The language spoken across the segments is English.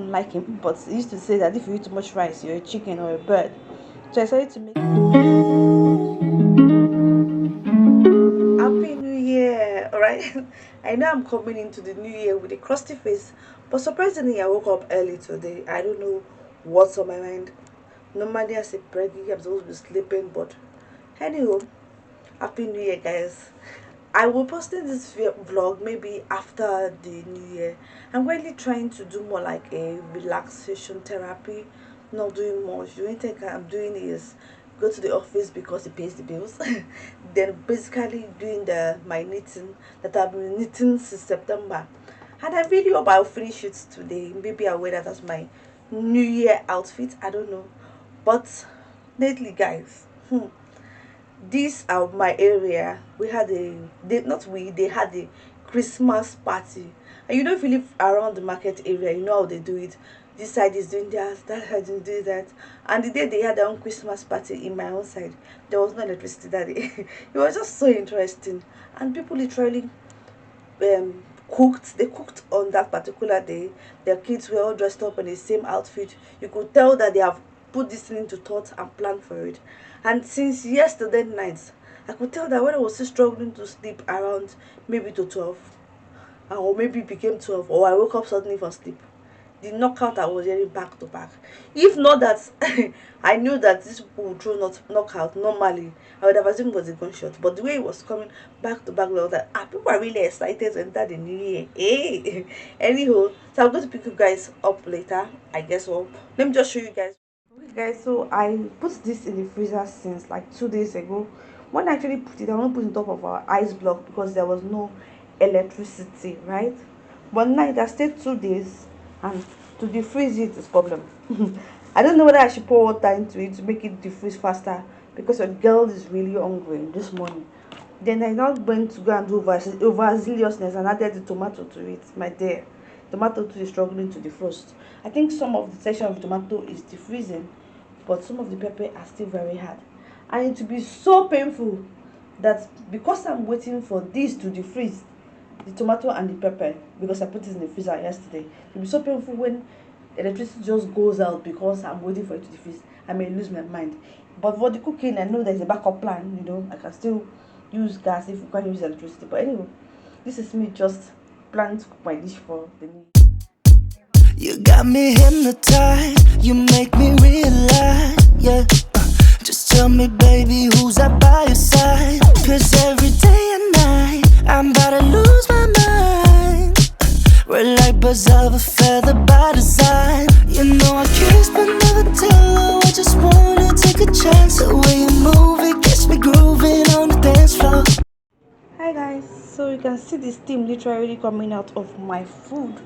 don't like him, but he used to say that if you eat too much rice, you're a chicken or a bird. So I decided to make Happy New Year, alright? I know I'm coming into the new year with a crusty face, but surprisingly, I woke up early today. I don't know what's on my mind. Normally, as a pregnant, I'm supposed to be sleeping, but anyway, Happy New Year, guys. I will posting this vlog maybe after the new year. I'm really trying to do more like a relaxation therapy, not doing much. The only thing I'm doing is go to the office because it pays the bills. Then basically doing my knitting that I've been knitting since September. And I really hope I'll finish it today. Maybe I'll wear that as my new year outfit. I don't know. But lately, guys, this my area, we had they had a Christmas party. And you know, if you live around the market area, you know how they do it. This side is doing that side is doing that. And the day they had their own Christmas party in my own side, there was no electricity that day. It was just so interesting. And people literally cooked. They cooked on that particular day. Their kids were all dressed up in the same outfit. You could tell that they have put this thing into thought and planned for it. And since yesterday night, I could tell that when I was still struggling to sleep around maybe to 12, or maybe it became 12, or I woke up suddenly from sleep, the knockout I was hearing back to back. If not that I knew that this people would throw not knockout normally, I would have assumed it was a gunshot. But the way it was coming back to back, I was like, people are really excited to enter the new year. Hey, anyhow, so I'm going to pick you guys up later, I guess. Well, let me just show you guys. Okay, guys, so I put this in the freezer since like 2 days ago. When I actually put it, I want to put it on top of our ice block because there was no electricity, right? But now it has stayed 2 days, and to defreeze it is problem. I don't know whether I should pour water into it to make it defreeze faster because your girl is really hungry this morning. Then I now went to go and do overzealousness and added the tomato to it. My dear, tomato too is struggling to defrost. I think some of the section of the tomato is defreezing, but some of the pepper are still very hard. And it will be so painful that because I'm waiting for this to defreeze, the tomato and the pepper, because I put it in the freezer yesterday, it will be so painful when electricity just goes out because I'm waiting for it to defreeze. I may lose my mind. But for the cooking, I know there's a backup plan. You know, I can still use gas if we can't use electricity. But anyway, this is me just planning to cook my dish for the new. You got me hypnotized, you make me realize, yeah. Just tell me, baby, who's up by your side? Cause every day and night, I'm about to lose my mind. We're like birds of a feather by design. You know I kiss but never tell her. I just wanna take a chance. The way you move, it gets me grooving on the dance floor. Hi guys, so you can see the steam literally coming out of my food.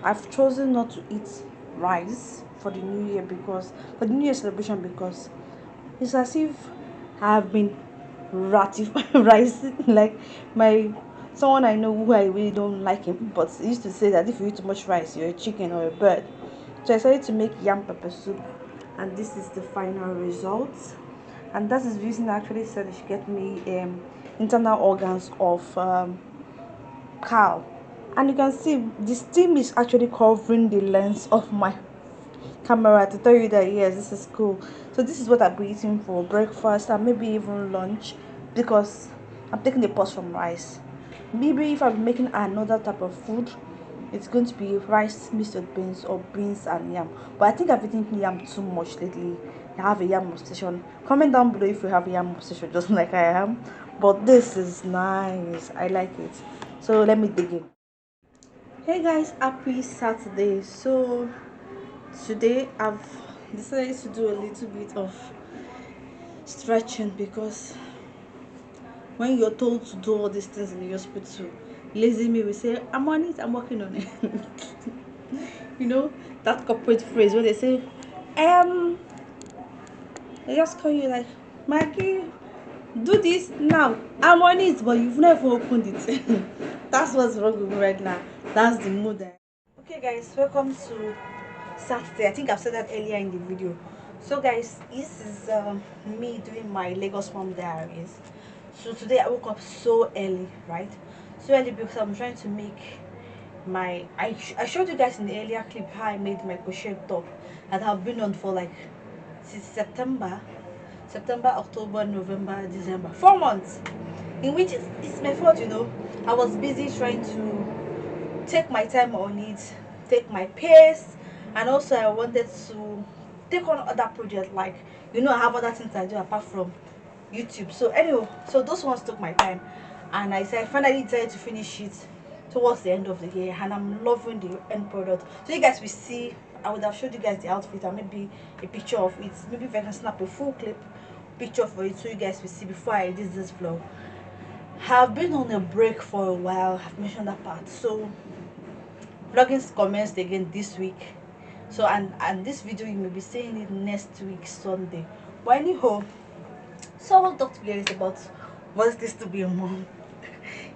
I've chosen not to eat rice for the new year because for the new year celebration because it's as if I've been rice like my someone I know who I really don't like him, but he used to say that if you eat too much rice, you're a chicken or a bird. So I decided to make yam pepper soup, and this is the final result. And that is the reason I actually said it should get me internal organs of cow. And you can see the steam is actually covering the lens of my camera to tell you that yes, this is cool. So this is what I'll be eating for breakfast and maybe even lunch because I'm taking a pause from rice. Maybe if I'm making another type of food, it's going to be rice mixed with beans or beans and yam. But I think I've eaten yam too much lately. I have a yam obsession. Comment down below if you have a yam obsession just like I am. But this is nice. I like it. So let me dig in. Hey guys, happy Saturday. So today I've decided to do a little bit of stretching because when you're told to do all these things in the hospital, lazy me will say, I'm on it, I'm working on it. You know that corporate phrase where they say, they just call you like, Maggie, do this now, I'm on it, but you've never opened it. That's what's wrong with me right now. That's the mood. Okay guys, welcome to Saturday. I think I've said that earlier in the video. So guys, this is me doing my Lagos Mom Diaries. So today I woke up so early, right? So early because I'm trying to make I showed you guys in the earlier clip how I made my crochet top that I've been on for like since September, October, November, December, 4 months, in which it's my fault, you know. I was busy trying to take my time on it, take my pace, and also I wanted to take on other projects, like, you know, I have other things I do apart from YouTube. So anyway, so those ones took my time, and I said finally decided to finish it towards the end of the year, and I'm loving the end product. So you guys will see. I would have showed you guys the outfit and maybe a picture of it. Maybe if I can snap a full clip picture for it so you guys will see before I did this vlog. Have been on a break for a while. I've mentioned that part. So vlogging commenced again this week. So and this video you may be seeing it next week Sunday. But anyhow, so I want to talk to you guys about what's this to be a mom.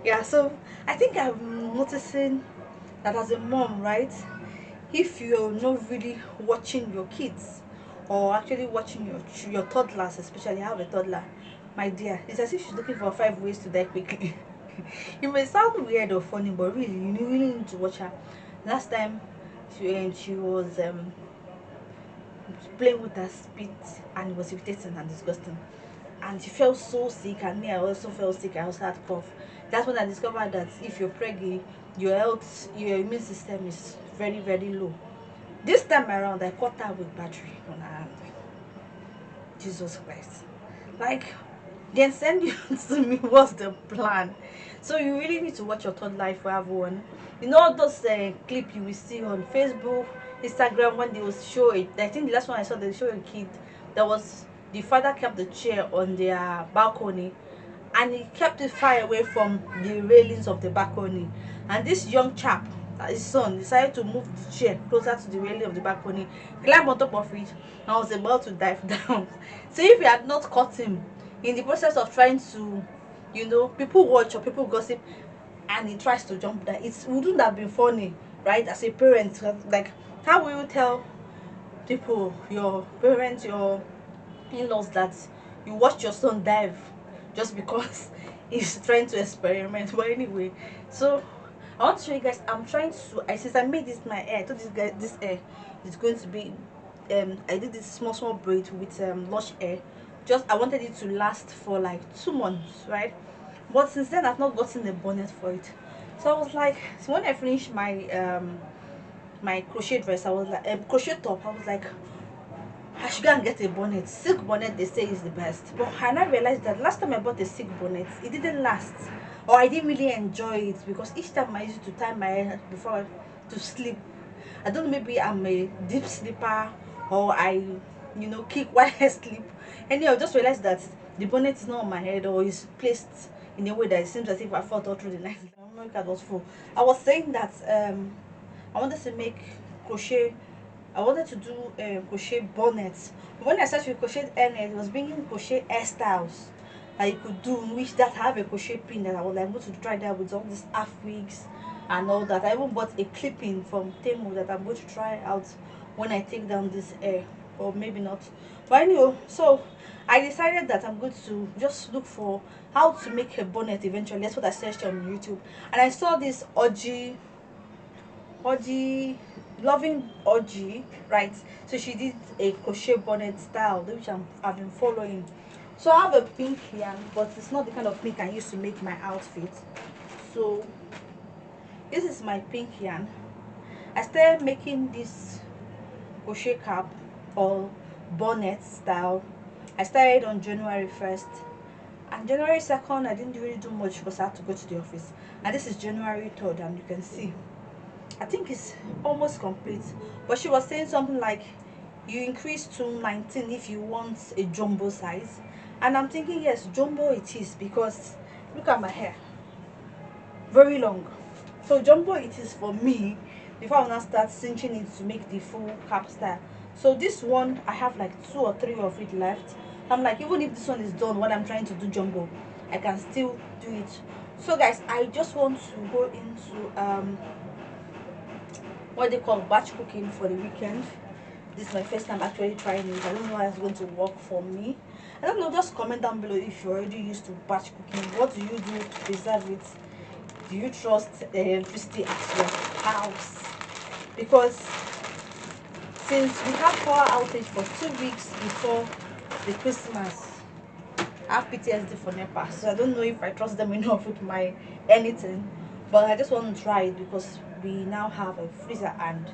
Yeah, so I think I'm noticing that as a mom, right, if you're not really watching your kids, or actually watching your toddlers, especially I have a toddler, my dear, it's as if she's looking for 5 ways to die quickly. It may sound weird or funny, but really you really need to watch her. Last time she was playing with her spit, and it was irritating and disgusting, and she felt so sick, and me, I also felt sick. I also had cough. That's when I discovered that if you're pregnant, your immune system is very, very low. This time around I caught her with battery on her hand. Jesus Christ. Like, then send you to me. What's the plan? So you really need to watch your third life for everyone. You know all those clip you will see on Facebook, Instagram, when they will show it. I think the last one I saw, they show a kid that was, the father kept the chair on their balcony, and he kept it far away from the railings of the balcony, and this young chap, his son, decided to move the chair closer to the railing of the balcony, climb on top of it, and was about to dive down. So if you had not caught him in the process of trying to, you know, people watch or people gossip, and he tries to jump down, it wouldn't have been funny, right? As a parent, like, how will you tell people, your parents, your in-laws, that you watched your son dive just because he's trying to experiment? But anyway, so I want to show you guys. I'm trying to, since I made this my hair, I thought this guy, this hair is going to be I did this small braid with lush hair. Just I wanted it to last for like 2 months, right? But since then I've not gotten a bonnet for it. So I was like, so when I finished my crochet dress, I was like, crochet top, I was like, I should go and get a bonnet. Silk bonnet, they say, is the best. But I now realized that last time I bought a silk bonnet, it didn't last. Or I didn't really enjoy it, because each time I used to tie my hair before to sleep. I don't know, maybe I'm a deep sleeper, or I, you know, kick while I sleep. Anyway, I just realized that the bonnet is not on my head, or is placed in a way that it seems as if I fought all through the night. My memory card was full. I was saying that I wanted to make crochet. I wanted to do crochet bonnets. But when I searched for crochet hairnet, it was bringing crochet hairstyles that you could do, which that have a crochet pin that I was able to try that with all these half wigs and all that. I even bought a clipping from Temu that I'm going to try out when I take down this hair, or maybe not. But anyway, so I decided that I'm going to just look for how to make a bonnet eventually. That's what I searched on YouTube, and I saw this Oji, loving Oji, right? So she did a crochet bonnet style, which I've been following. So I have a pink yarn, but it's not the kind of pink I used to make my outfit. So this is my pink yarn. I started making this crochet cap or bonnet style. I started on January 1st, and January 2nd I didn't really do much because I had to go to the office. And this is January 3rd, and you can see I think it's almost complete. But she was saying something like, you increase to 19 if you want a jumbo size. And I'm thinking, yes, jumbo it is, because look at my hair, very long. So jumbo it is for me, before I now start cinching it to make the full cap style. So this one, I have like 2 or 3 of it left. I'm like, even if this one is done when I'm trying to do jumbo, I can still do it. So guys, I just want to go into what they call batch cooking for the weekend. This is my first time actually trying it. I don't know how it's going to work for me. I don't know, just comment down below if you're already used to batch cooking. What do you do to preserve it? Do you trust electricity as well? house, because since we had power outage for 2 weeks before the Christmas, I have PTSD for NEPA, so I don't know if I trust them enough with my anything. But I just want to try it because we now have a freezer, and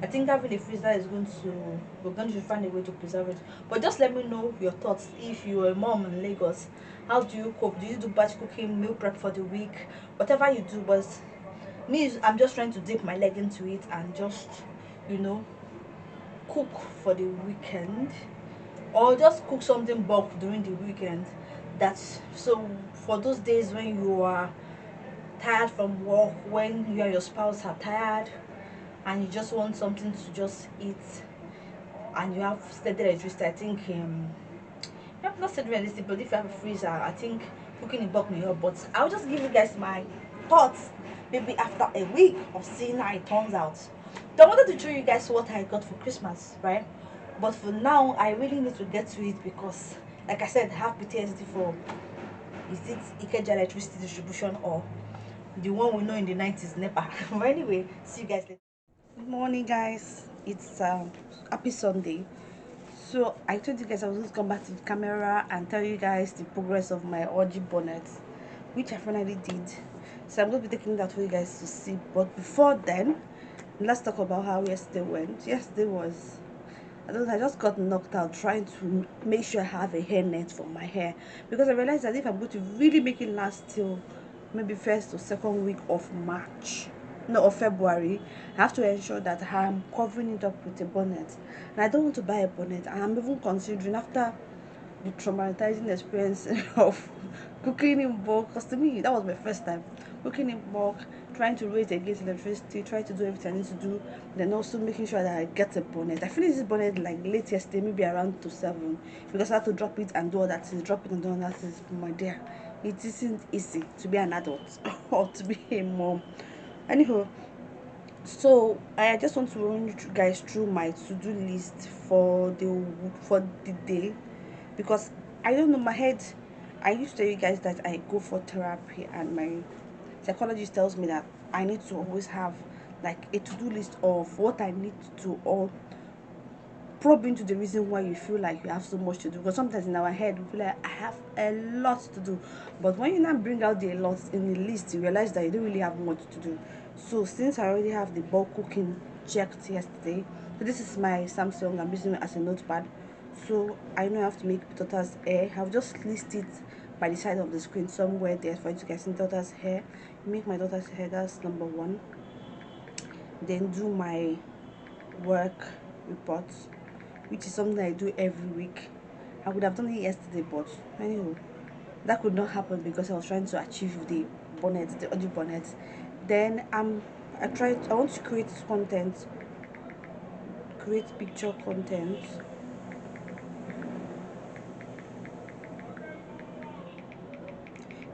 I think having a freezer is going to, we're going to find a way to preserve it. But just let me know your thoughts. If you're a mom in Lagos, how do you cope? Do you do batch cooking, meal prep for the week, whatever you do? But me, I'm just trying to dip my leg into it and just, you know, cook for the weekend, or just cook something bulk during the weekend. That's so for those days when you are tired from work, when you and your spouse are tired and you just want something to just eat, and you have steady electricity. I think you have not said realistic, but if you have a freezer, I think cooking in bulk may help. But I'll just give you guys my thoughts maybe after a week of seeing how it turns out. So I wanted to show you guys what I got for Christmas, right? But for now, I really need to get to it because, like I said, I have PTSD for, is it Ikeja electricity distribution or the one we know in the 90s, NEPA. But anyway, see you guys later. Good morning, guys. It's happy Sunday. So I told you guys I was going to come back to the camera and tell you guys the progress of my orgy bonnet, which I finally did. So I'm going to be taking that for you guys to see. But before then, let's talk about how yesterday went. Yesterday was, I just got knocked out trying to make sure I have a hairnet for my hair, because I realized that if I'm going to really make it last till maybe first or second week of March, no, of February, I have to ensure that I'm covering it up with a bonnet. And I don't want to buy a bonnet. And I'm even considering, after the traumatizing experience of cooking in bulk, because to me that was my first time cooking in bulk, trying to rate against electricity, trying to do everything I need to do, then also making sure that I get a bonnet. I finished this bonnet like late yesterday, maybe around to 7, because I had to drop it and do all that things, drop it and do all that things. My dear, it isn't easy to be an adult or to be a mom. Anyhow, so I just want to run you guys through my to-do list for the day, because I don't know, my head, I used to tell you guys that I go for therapy, and my psychologist tells me that I need to always have like a to-do list of what I need to do, or probe into the reason why you feel like you have so much to do, because sometimes in our head we feel like I have a lot to do, but when you now bring out the lot in the list, you realize that you don't really have much to do. So since I already have the bulk cooking checked yesterday, so this is my Samsung, I'm using it as a notepad, so I know I have to make my daughter's hair. I've just listed it by the side of the screen somewhere there for you to guys see daughter's hair. Make my daughter's hair, that's number one. Then do my work reports, which is something I do every week. I would have done it yesterday, but anyhow, that could not happen because I was trying to achieve the bonnet, the audio bonnet. Then I want to create content, create picture content.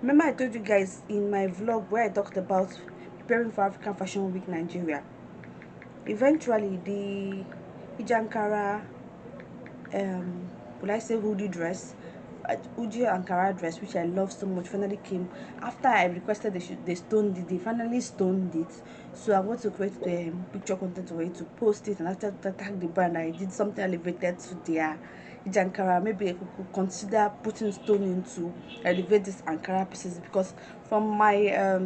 Remember I told you guys in my vlog where I talked about preparing for African Fashion Week Nigeria. Eventually, the Ijankara, will I say hoodie dress, hoodie Ankara dress, which I love so much, finally came after I requested they stoned it. They finally stoned it. So I want to create the picture content way to post it, and after that tag the brand. I did something elevated to their Ankara. Maybe I could consider putting stone into elevate this Ankara pieces, because from my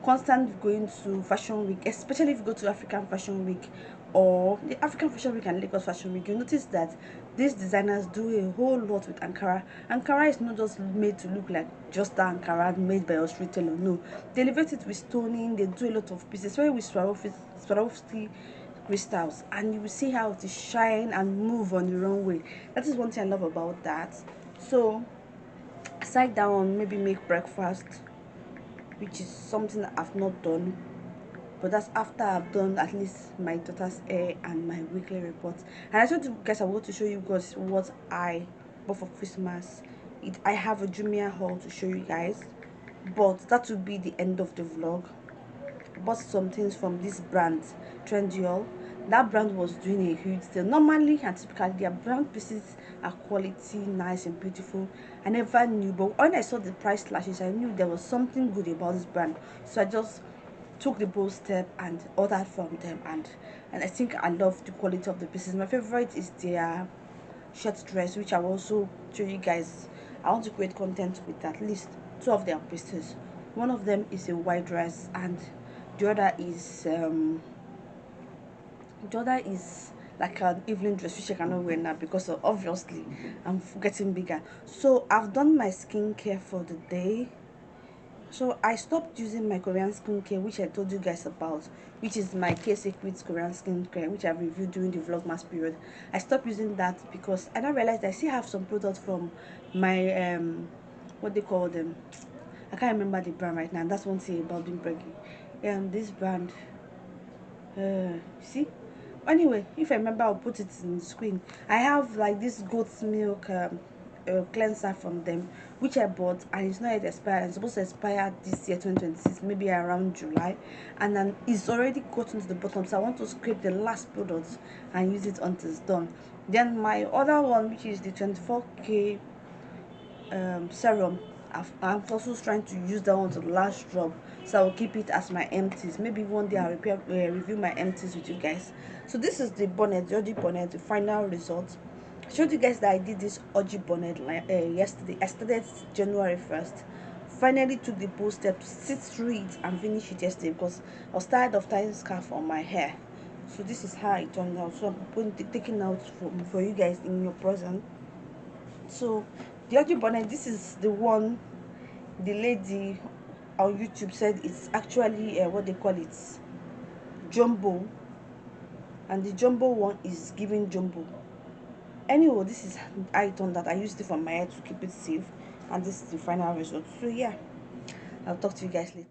constant going to fashion week, especially if you go to African Fashion Week or the African Fashion Week and Lagos Fashion Week, you notice that these designers do a whole lot with Ankara. Ankara is not just made to look like just the Ankara made by a retailer. No, they elevate it with stoning. They do a lot of pieces, especially with Swarovski crystals, and you will see how it shine and move on the runway. That is one thing I love about that. So side down, maybe make breakfast, which is something I've not done, but that's after I've done at least my daughter's hair and my weekly reports. And I told you guys I want to show you guys what I bought for Christmas. I have a Jumia haul to show you guys, but that will be the end of the vlog. Bought some things from this brand, Trendyol. That brand was doing a huge sale. Normally and typically their brand pieces are quality, nice and beautiful. I never knew, but when I saw the price slashes, I knew there was something good about this brand. So I just took the bold step and ordered from them, and I think I love the quality of the pieces. My favorite is their shirt dress, which I will also show you guys. I want to create content with at least two of their pieces. One of them is a white dress, and the other is like an evening dress, which I cannot wear now because of, obviously I'm getting bigger. So I've done my skincare for the day. So I stopped using my Korean skincare, which I told you guys about, which is my K Secrets Korean skincare, which I reviewed during the vlogmas period. I stopped using that because I now realized I still have some products from my what they call them. I can't remember the brand right now. That's one thing about being pregnant. This brand, see, anyway, if I remember, I'll put it in the screen. I have like this goat's milk cleanser from them, which I bought, and it's not yet expired. It's supposed to expire this year 2026, maybe around July, and then it's already gotten to the bottom, so I want to scrape the last product and use it until it's done. Then my other one, which is the 24K serum, I'm also trying to use that one to the last drop, so I'll keep it as my empties. Maybe one day I'll review my empties with you guys. So this is the bonnet, the OG bonnet, the final result. I showed you guys that I did this OG bonnet yesterday. I started January 1st, finally took the bold step to sit through it and finish it yesterday because I was tired of tying scarf on my hair. So this is how it turned out. So I'm going to taking out for you guys in your present. So the ugly bonnet, this is the one the lady on YouTube said it's actually what they call it, jumbo, and the jumbo one is giving jumbo. Anyway, this is item that I used it for my hair to keep it safe, and this is the final result. So yeah, I'll talk to you guys later.